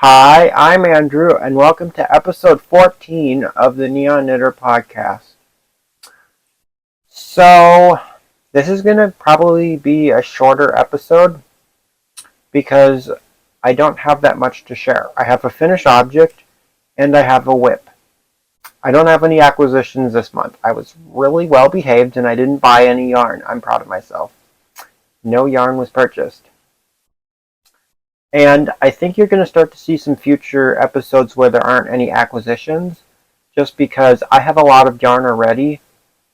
Hi, I'm Andrew, and welcome to episode 14 of the Neon Knitter podcast. So, this is going to probably be a shorter episode because I don't have that much to share. I have a finished object and I have a whip. I don't have any acquisitions this month. I was really well behaved and I didn't buy any yarn. I'm proud of myself. No yarn was purchased. And I think you're going to start to see some future episodes where there aren't any acquisitions, just because I have a lot of yarn already,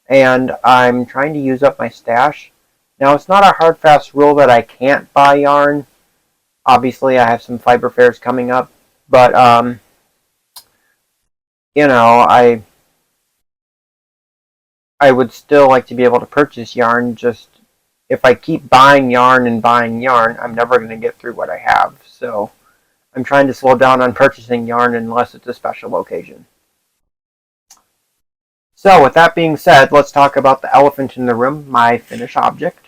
and I'm trying to use up my stash. Now, it's not a hard, fast rule that I can't buy yarn. Obviously, I have some fiber fairs coming up, but, you know, I would still like to be able to purchase yarn. Just if I keep buying yarn and buying yarn, I'm never going to get through what I have. So I'm trying to slow down on purchasing yarn unless it's a special occasion. So with that being said, let's talk about the elephant in the room, my finished object.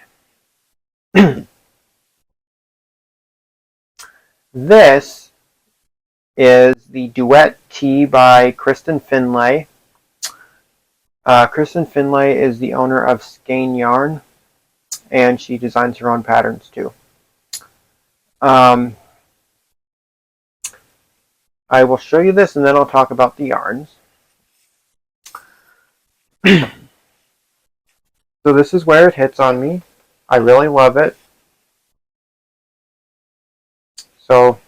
This is the Duet Tee by Kristen Finlay. Kristen Finlay is the owner of Skein Yarn, and she designs her own patterns too. I will show you this and then I'll talk about the yarns. So this is where it hits on me. I really love it. So,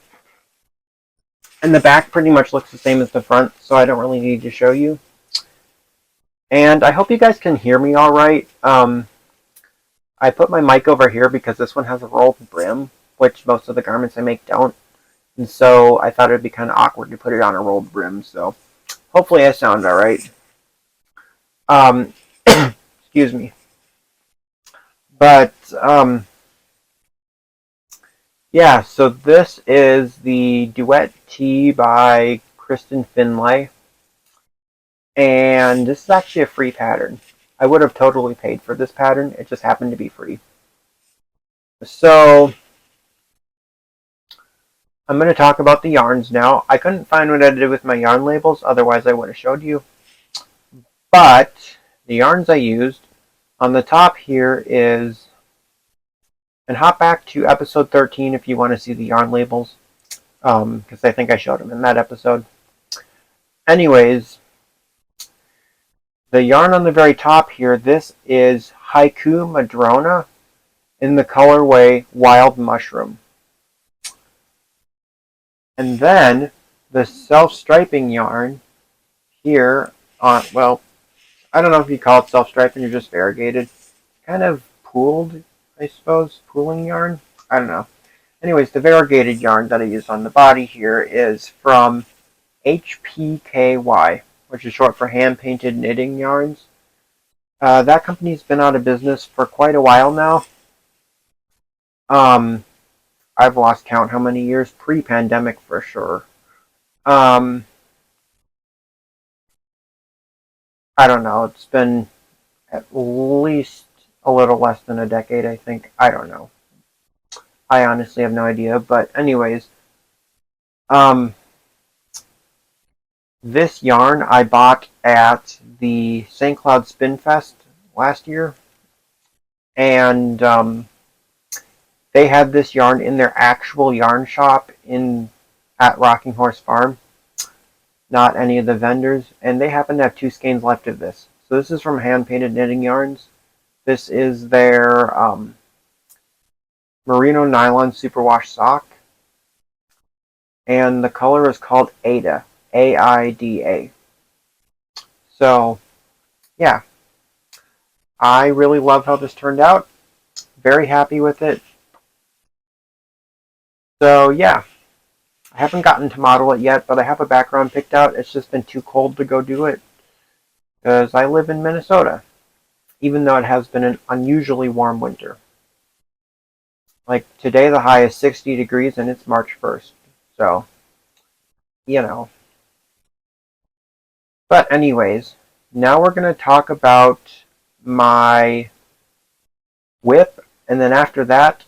and the back pretty much looks the same as the front, so I don't really need to show you. And I hope you guys can hear me all right. I put my mic over here because this one has a rolled brim, which most of the garments I make don't. And so I thought it would be kind of awkward to put it on a rolled brim, so hopefully I sound all right. Excuse me. But, yeah, so this is the Duet Tee by Kristen Finlay. And this is actually a free pattern. I would have totally paid for this pattern. It just happened to be free. So I'm going to talk about the yarns now. I couldn't find what I did with my yarn labels, otherwise I would have showed you. But the yarns I used, on the top here is, and hop back to episode 13 if you want to see the yarn labels, because I think I showed them in that episode. Anyways, the yarn on the very top here, this is Haiku Madrona in the colorway Wild Mushroom. And then the self-striping yarn here on, well, I don't know if you call it self-striping or just variegated. Kind of pooled, I suppose, pooling yarn. I don't know. Anyways, the variegated yarn that I used on the body here is from HPKY, which is short for Hand Painted Knitting Yarns. That company's been out of business for quite a while now. I've lost count how many years, pre-pandemic for sure. I don't know, it's been at least a little less than a decade, I think. I don't know. I honestly have no idea, but anyways, this yarn I bought at the St. Cloud Spin Fest last year, and they had this yarn in their actual yarn shop at Rocking Horse Farm, not any of the vendors, and they happen to have 2 skeins left of this. So this is from Hand Painted Knitting Yarns. This is their merino nylon superwash sock, and the color is called Aida, A-I-D-A. So, yeah, I really love how this turned out. Very happy with it. So, yeah, I haven't gotten to model it yet, but I have a background picked out. It's just been too cold to go do it because I live in Minnesota, even though it has been an unusually warm winter. Like today, the high is 60 degrees and it's March 1st. So, you know. But anyways, now we're going to talk about my whip, and then after that,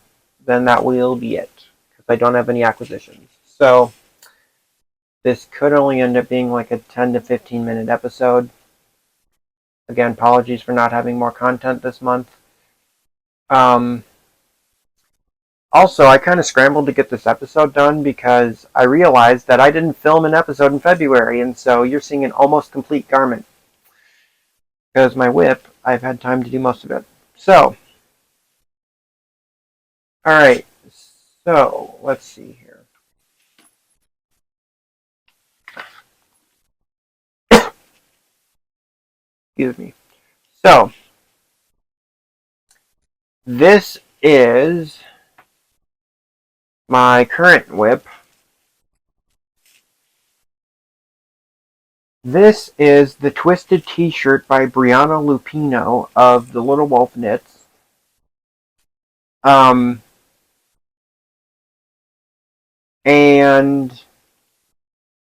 then that will be it, because I don't have any acquisitions. So, This could only end up being like a 10 to 15 minute episode. Again, apologies for not having more content this month. Also, I kind of scrambled to get this episode done because I realized that I didn't film an episode in February, and so you're seeing an almost complete garment. Because my whip, I've had time to do most of it. So, alright, so let's see here. Excuse me. So, this is my current whip. This is the Twisted T-shirt by Brianna Lupino of the Little Wolf Knits. And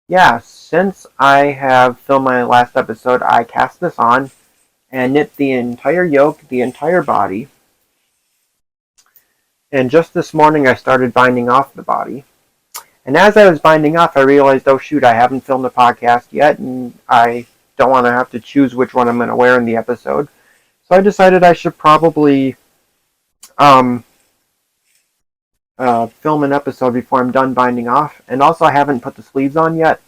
yeah, since I have filmed my last episode, I cast this on and knit the entire yoke, the entire body. And just this morning I started binding off the body. And as I was binding off, I realized, oh shoot, I haven't filmed a podcast yet, and I don't want to have to choose which one I'm going to wear in the episode. So I decided I should probably film an episode before I'm done binding off. And also, I haven't put the sleeves on yet.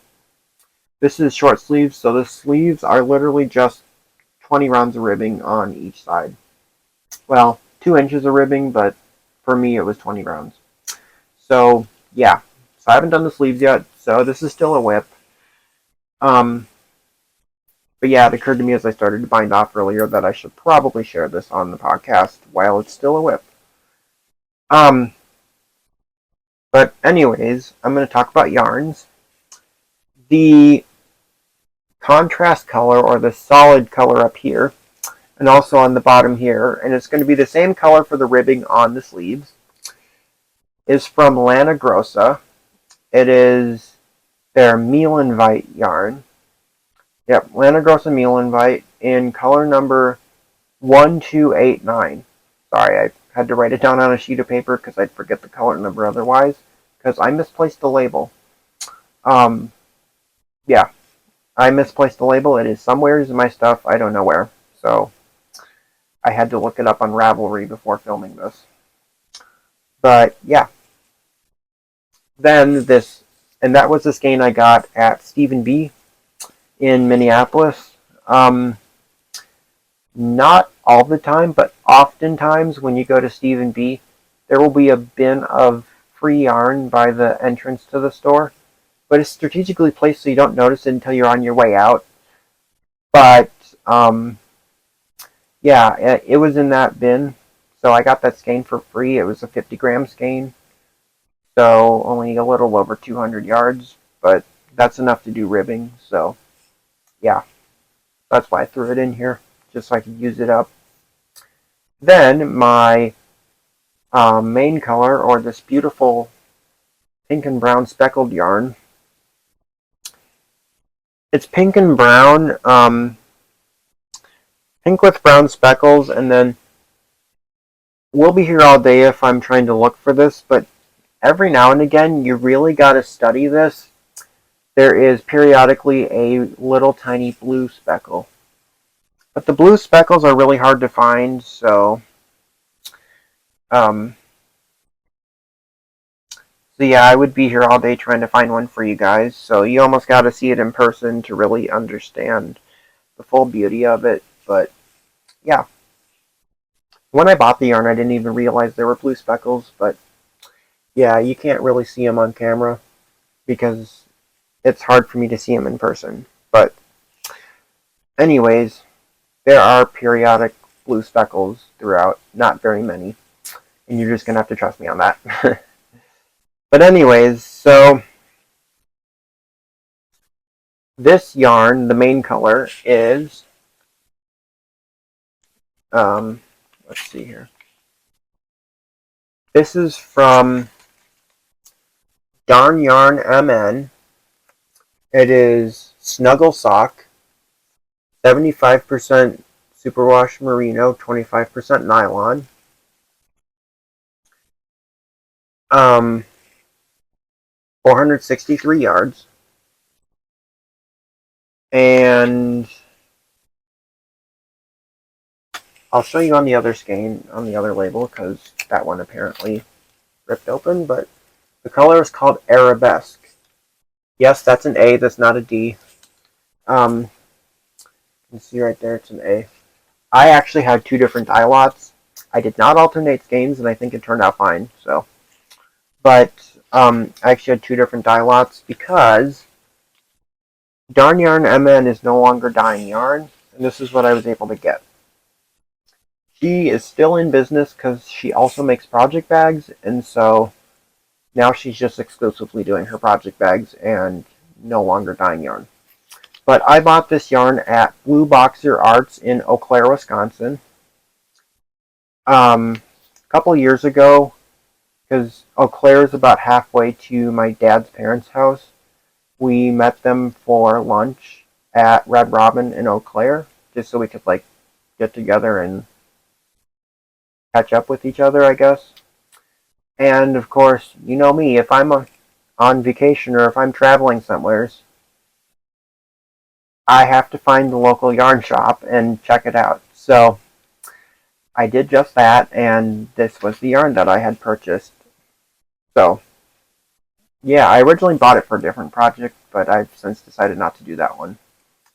This is short sleeves, so the sleeves are literally just 20 rounds of ribbing on each side. Well, 2 inches of ribbing, but for me it was 20 rounds. So, yeah. So I haven't done the sleeves yet, so this is still a whip. But yeah, it occurred to me as I started to bind off earlier that I should probably share this on the podcast while it's still a whip. But anyways, I'm going to talk about yarns. The contrast color, or the solid color up here, and also on the bottom here, and it's going to be the same color for the ribbing on the sleeves, is from Lana Grossa. It is their Mealinvite yarn. Yep, Lana Grossa Mealinvite in color number 1289. Sorry, I had to write it down on a sheet of paper because I'd forget the color number otherwise, because I misplaced the label. Yeah, I misplaced the label. It is somewhere in my stuff. I don't know where. So I had to look it up on Ravelry before filming this. But yeah. Then this, and that was the skein I got at Stephen B. in Minneapolis. Not all the time, but oftentimes when you go to Stephen B., there will be a bin of free yarn by the entrance to the store. But it's strategically placed so you don't notice it until you're on your way out. But, yeah, it was in that bin. So I got that skein for free. It was a 50-gram skein. So only a little over 200 yards. But that's enough to do ribbing. So, yeah. That's why I threw it in here. Just so I could use it up. Then my main color, or this beautiful pink and brown speckled yarn. It's pink and brown, pink with brown speckles, and then we'll be here all day if I'm trying to look for this, but every now and again you really got to study this. There is periodically a little tiny blue speckle. But the blue speckles are really hard to find, so yeah, I would be here all day trying to find one for you guys. So you almost got to see it in person to really understand the full beauty of it. But yeah, when I bought the yarn, I didn't even realize there were blue speckles. But yeah, you can't really see them on camera because it's hard for me to see them in person. But anyways, there are periodic blue speckles throughout. Not very many. And you're just going to have to trust me on that. But anyways, so this yarn, the main color is, let's see here. This is from Darn Yarn MN. It is Snuggle Sock, 75% superwash merino, 25% nylon. 463 yards. And I'll show you on the other skein, on the other label, because that one apparently ripped open, but the color is called Arabesque. Yes, that's an A, that's not a D. You can see right there, it's an A. I actually had two different dye lots. I did not alternate skeins, and I think it turned out fine, so. But, I actually had two different dye lots because Darn Yarn MN is no longer dyeing yarn, and this is what I was able to get. She is still in business because she also makes project bags, and so now she's just exclusively doing her project bags and no longer dyeing yarn. But I bought this yarn at Blue Boxer Arts in Eau Claire, Wisconsin. A couple years ago, because Eau Claire is about halfway to my dad's parents' house, we met them for lunch at Red Robin in Eau Claire, just so we could like get together and catch up with each other, I guess. And of course, you know me, if I'm on vacation or if I'm traveling somewheres, I have to find the local yarn shop and check it out. So I did just that, and this was the yarn that I had purchased. So yeah, I originally bought it for a different project, but I've since decided not to do that one.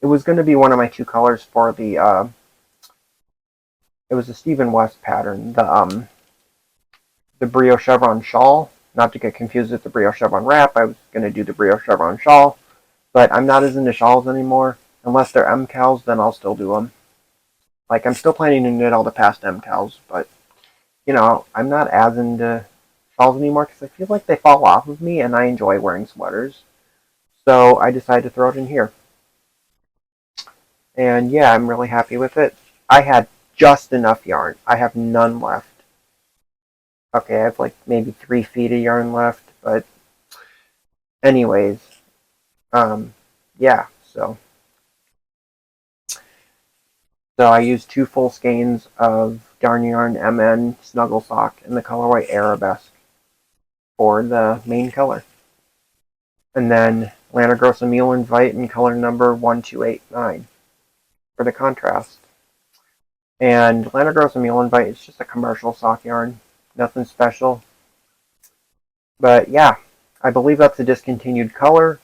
It was going to be one of my two colors for the it was a Stephen West pattern, the Brio Chevron shawl. Not to get confused with the Brio Chevron wrap, I was going to do the Brio Chevron shawl, but I'm not as into shawls anymore. Unless they're MCALs, then I'll still do them. Like, I'm still planning to knit all the past MCALs, but, you know, I'm not as into shawls anymore because I feel like they fall off of me and I enjoy wearing sweaters. So I decided to throw it in here. And yeah, I'm really happy with it. I had just enough yarn. I have none left. Okay, I have like maybe 3 feet of yarn left, but anyways, yeah, so I used 2 full skeins of Darn Yarn MN Snuggle Sock in the colorway Arabesque for the main color. And then Lana Grossa Mule Invite in color number 1289 for the contrast. And Lana Grossa Mule Invite is just a commercial sock yarn, nothing special. But yeah, I believe that's a discontinued color,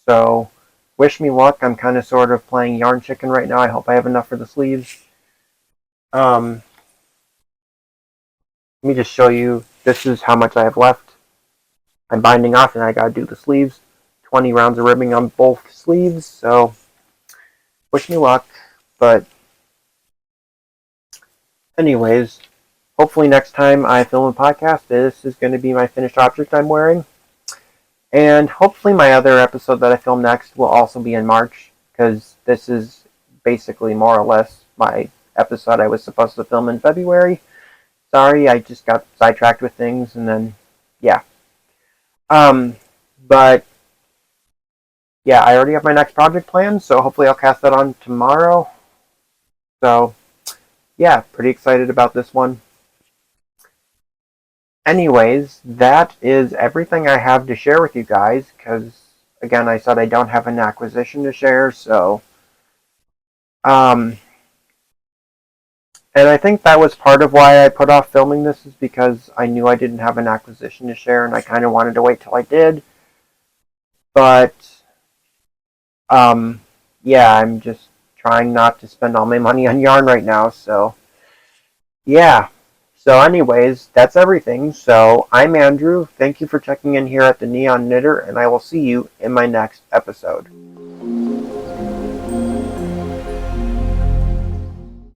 so wish me luck. I'm kind of sort of playing yarn chicken right now. I hope I have enough for the sleeves. Let me just show you. This is how much I have left. I'm binding off and I gotta do the sleeves. 20 rounds of ribbing on both sleeves, so wish me luck. But anyways, hopefully next time I film a podcast, this is going to be my finished object I'm wearing. And hopefully my other episode that I film next will also be in March, because this is basically more or less my episode I was supposed to film in February. Sorry, I just got sidetracked with things, and then, yeah. But, yeah, I already have my next project planned, so hopefully I'll cast that on tomorrow. So, yeah, pretty excited about this one. Anyways, that is everything I have to share with you guys, because, again, I said I don't have an acquisition to share, so, and I think that was part of why I put off filming this, is because I knew I didn't have an acquisition to share, and I kind of wanted to wait till I did, but, yeah, I'm just trying not to spend all my money on yarn right now, so, yeah. So anyways, that's everything. So I'm Andrew. Thank you for checking in here at the Neon Knitter, and I will see you in my next episode.